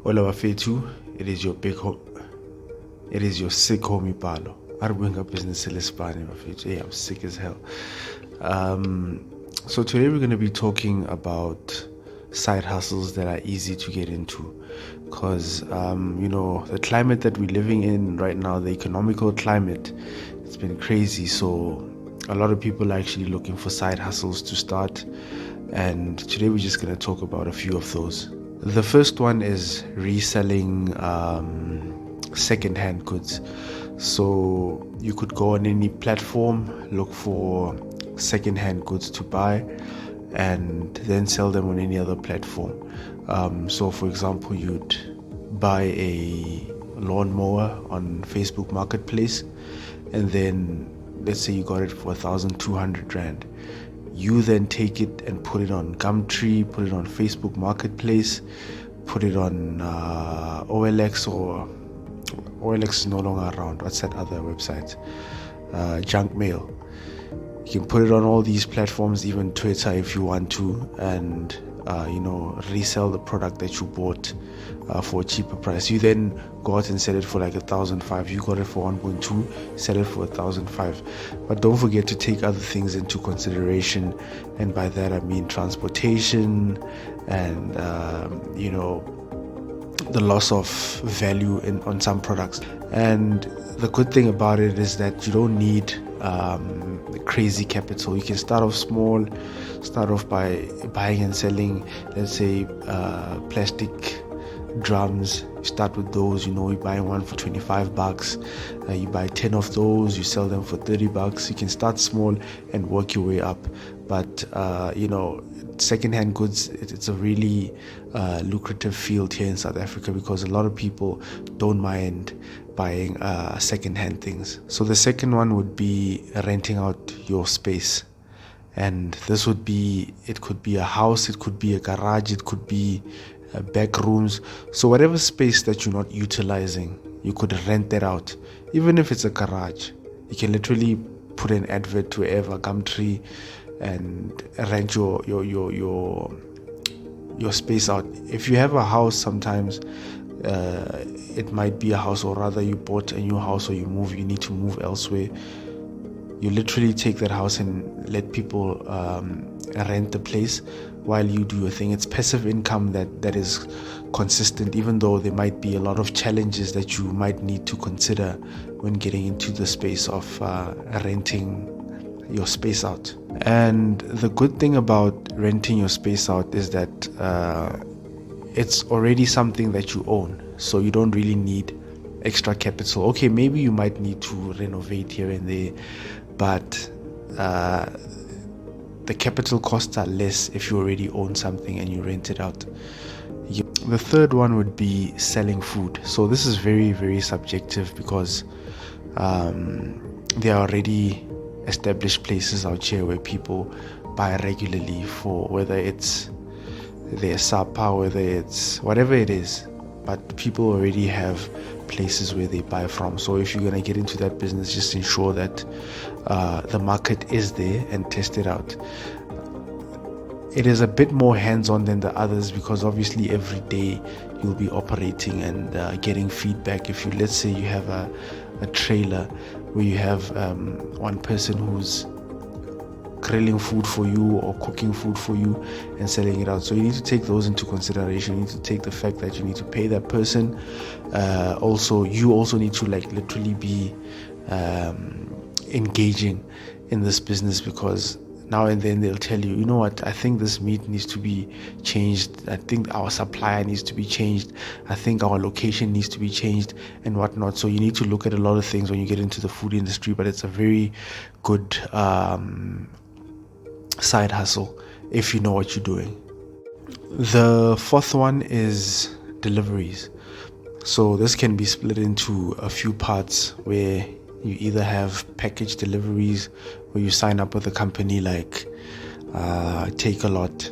Hola bafethu, it is your it is your sick homie Palo. Arguing up business in Spanish, bafethu. Hey, I'm sick as hell. So today we're going to be talking about side hustles that are easy to get into, because the climate that we're living in right now, the economical climate, it's been crazy. So a lot of people are actually looking for side hustles to start, and today we're just going to talk about a few of those. The first one is reselling second-hand goods. So you could go on any platform, look for second-hand goods to buy, and then sell them on any other platform. So for example, you'd buy a lawnmower on Facebook Marketplace, and then let's say you got it for 1,200 rand. You then take it and put it on Gumtree, put it on Facebook Marketplace, put it on OLX, or OLX is no longer around. What's that other website? Junk Mail. You can put it on all these platforms, even Twitter if you want to, and resell the product that you bought for a cheaper price. You then go out and sell it for like 1,500. You got it for 1.2, sell it for 1,500. But don't forget to take other things into consideration, and by that I mean transportation and the loss of value on some products. And the good thing about it is that you don't need crazy capital. You can start off small, start off by buying and selling, let's say plastic drums. You start with those, you buy one for 25 bucks, you buy 10 of those, you sell them for 30 bucks. You can start small and work your way up. But secondhand goods, it's a really lucrative field here in South Africa, because a lot of people don't mind buying secondhand things. So the second one would be renting out your space. And this would be, it could be a house, it could be a garage, it could be back rooms. So whatever space that you're not utilizing, you could rent that out. Even if it's a garage, you can literally put an advert to wherever, Gumtree, and rent your space out. If you have a house, sometimes it might be a house, or rather you bought a new house, or you need to move elsewhere. You literally take that house and let people rent the place while you do your thing. It's passive income that is consistent, even though there might be a lot of challenges that you might need to consider when getting into the space of renting your space out. And the good thing about renting your space out is that it's already something that you own, so you don't really need extra capital. Okay, maybe you might need to renovate here and there, but the capital costs are less if you already own something and you rent it out. The third one would be selling food. So this is very, very subjective, because there are already established places out here where people buy regularly for, whether it's their sapa, whether it's whatever it is, but people already have places where they buy from. So if you're going to get into that business, just ensure that the market is there and test it out. It is a bit more hands-on than the others, because obviously every day you'll be operating and getting feedback. If let's say you have a trailer where you have one person who's grilling food for you or cooking food for you and selling it out, so you need to take those into consideration. You need to take the fact that you need to pay that person. You also need to literally be engaging in this business, because now and then they'll tell you, what, I think this meat needs to be changed, I think our supplier needs to be changed, I think our location needs to be changed, and whatnot. So you need to look at a lot of things when you get into the food industry, but it's a very good side hustle if you know what you're doing. The fourth one is deliveries. So this can be split into a few parts, where you either have package deliveries, where you sign up with a company like Take a Lot.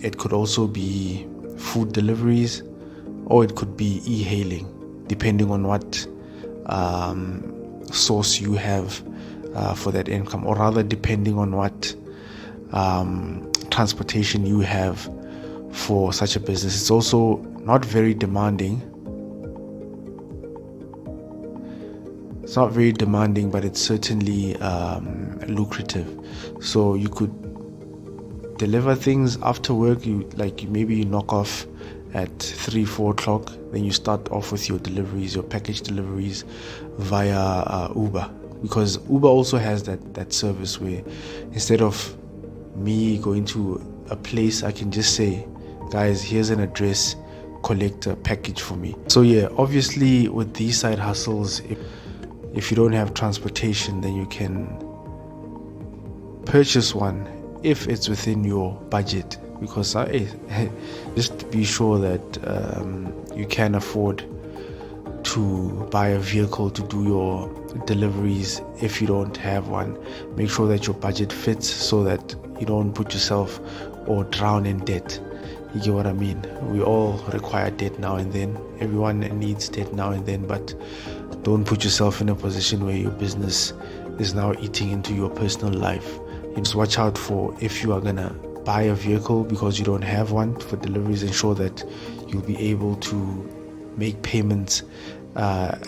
It could also be food deliveries, or it could be e-hailing, depending on what source you have for that income, or rather depending on what transportation you have for such a business. It's also not very demanding. It's not very demanding, but it's certainly lucrative. So you could deliver things after work. Maybe you knock off at 3-4 o'clock, then you start off with your deliveries, your package deliveries via Uber, because Uber also has that service where instead of me going to a place, I can just say, guys, here's an address, collect a package for me. So yeah, obviously with these side hustles, if you don't have transportation, then you can purchase one if it's within your budget, because just be sure that you can afford to buy a vehicle to do your deliveries. If you don't have one, make sure that your budget fits so that you don't put yourself or drown in debt. You get what I mean? We all require debt now and then. Everyone needs debt now and then, but don't put yourself in a position where your business is now eating into your personal life. You just watch out for, if you are gonna buy a vehicle because you don't have one for deliveries, ensure that you'll be able to make payments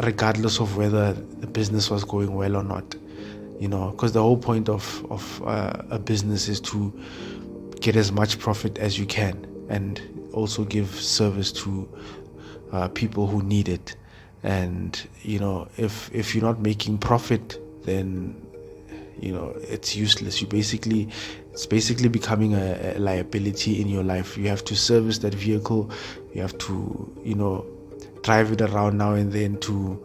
regardless of whether the business was going well or not. Because the whole point of a business is to get as much profit as you can and also give service to people who need it. And if you're not making profit, then it's useless. It's basically becoming a liability in your life. You have to service that vehicle, you have to drive it around now and then to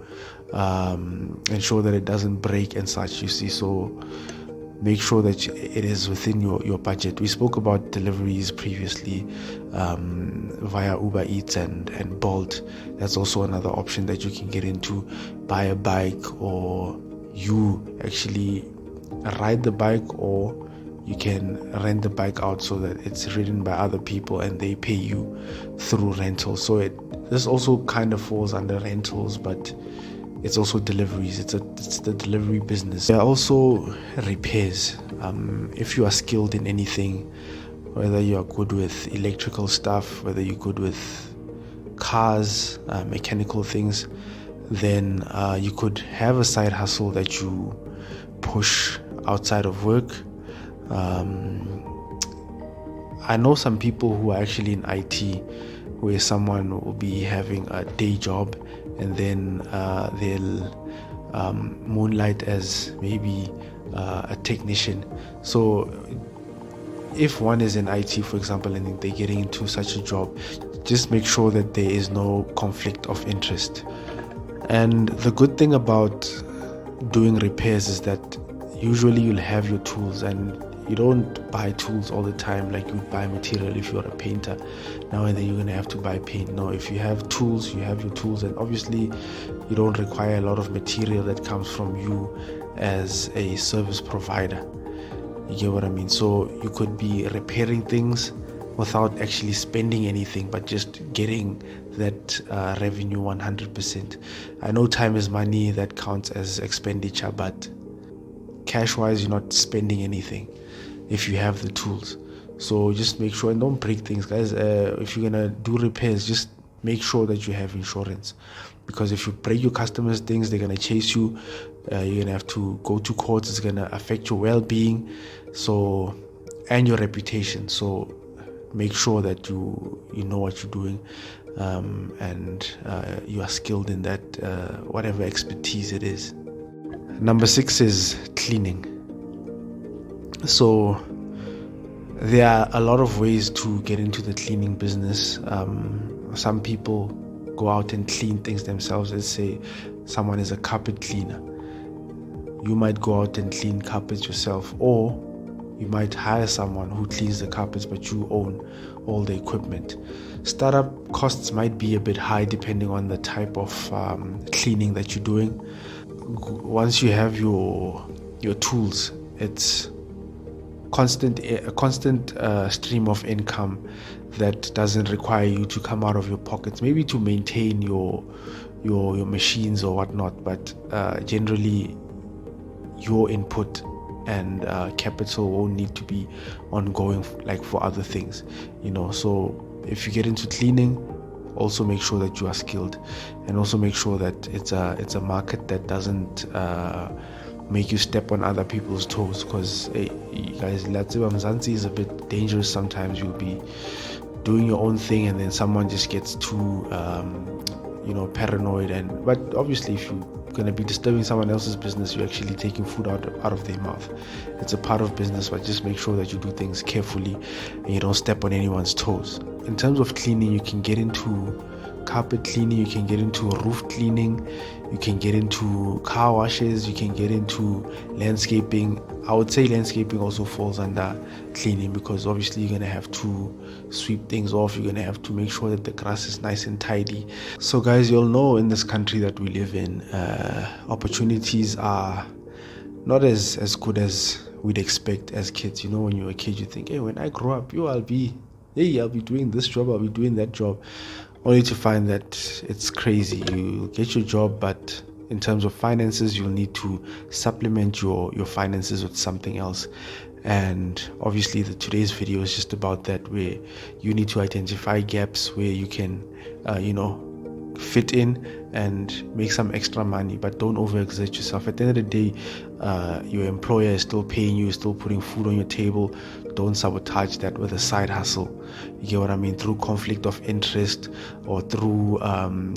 ensure that it doesn't break and such, you see. So make sure that it is within your budget. We spoke about deliveries previously via Uber Eats and Bolt. That's also another option that you can get into. Buy a bike, or you actually ride the bike, or you can rent the bike out so that it's ridden by other people and they pay you through rental. So this also kind of falls under rentals, but it's also deliveries. It's the delivery business. There are also repairs. If you are skilled in anything, whether you are good with electrical stuff, whether you're good with cars, mechanical things, then you could have a side hustle that you push outside of work. I know some people who are actually in IT, where someone will be having a day job and then they'll moonlight as maybe a technician. So if one is in IT, for example, and they're getting into such a job, just make sure that there is no conflict of interest. And the good thing about doing repairs is that usually you'll have your tools, and you don't buy tools all the time like you'd buy material if you're a painter. Now and then you're going to have to buy paint. No, if you have tools, you have your tools, and obviously you don't require a lot of material that comes from you as a service provider. You get what I mean? So you could be repairing things without actually spending anything, but just getting that revenue 100%. I know time is money, that counts as expenditure, but cash wise, you're not spending anything if you have the tools. So just make sure, and don't break things, guys. If you're gonna do repairs, just make sure that you have insurance, because if you break your customers' things, they're gonna chase you. You're gonna have to go to court. It's gonna affect your well-being, so, and your reputation. So make sure that you know what you're doing, and you are skilled in that, whatever expertise it is. Number 6 is cleaning. So there are a lot of ways to get into the cleaning business. Some people go out and clean things themselves. Let's say someone is a carpet cleaner. You might go out and clean carpets yourself, or you might hire someone who cleans the carpets, but you own all the equipment. Startup costs might be a bit high depending on the type of cleaning that you're doing. Once you have your tools, it's a constant stream of income that doesn't require you to come out of your pockets, maybe to maintain your machines or whatnot, but generally your input and capital won't need to be ongoing like for other things, So if you get into cleaning, also make sure that you are skilled, and also make sure that it's a market that doesn't make you step on other people's toes, because guys, Mzansi is a bit dangerous sometimes. You'll be doing your own thing and then someone just gets too paranoid, but obviously if you're going to be disturbing someone else's business, you're actually taking food out of their mouth. It's a part of business, but just make sure that you do things carefully and you don't step on anyone's toes. In terms of cleaning, you can get into carpet cleaning, you can get into roof cleaning, you can get into car washes, you can get into landscaping. I would say landscaping also falls under cleaning, because obviously you're going to have to sweep things off, you're going to have to make sure that the grass is nice and tidy. So guys, you'll know in this country that we live in, opportunities are not as good as we'd expect as kids. When you're a kid, you think, hey, when I grow up, I'll be doing this job, I'll be doing that job, only to find that it's crazy. You get your job, but in terms of finances, you'll need to supplement your finances with something else. And obviously today's video is just about that, where you need to identify gaps where you can fit in and make some extra money, but don't overexert yourself. At the end of the day, your employer is still paying you, still putting food on your table. Don't sabotage that with a side hustle. You get what I mean? Through conflict of interest, or through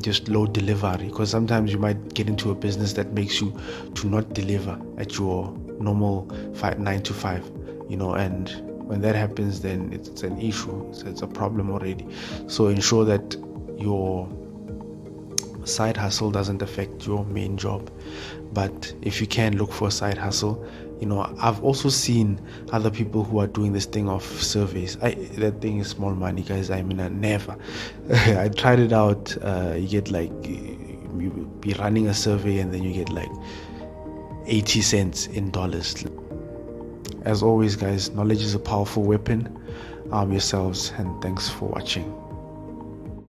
just low delivery, because sometimes you might get into a business that makes you to not deliver at your normal 9 to 5, and when that happens, then it's an issue. It's a problem already. So ensure that your side hustle doesn't affect your main job. But if you can, look for a side hustle. I've also seen other people who are doing this thing of surveys. That thing is small money, guys. I never I tried it out. You get you be running a survey and then you get 80 cents in dollars. As always, guys, knowledge is a powerful weapon. Arm yourselves, and thanks for watching.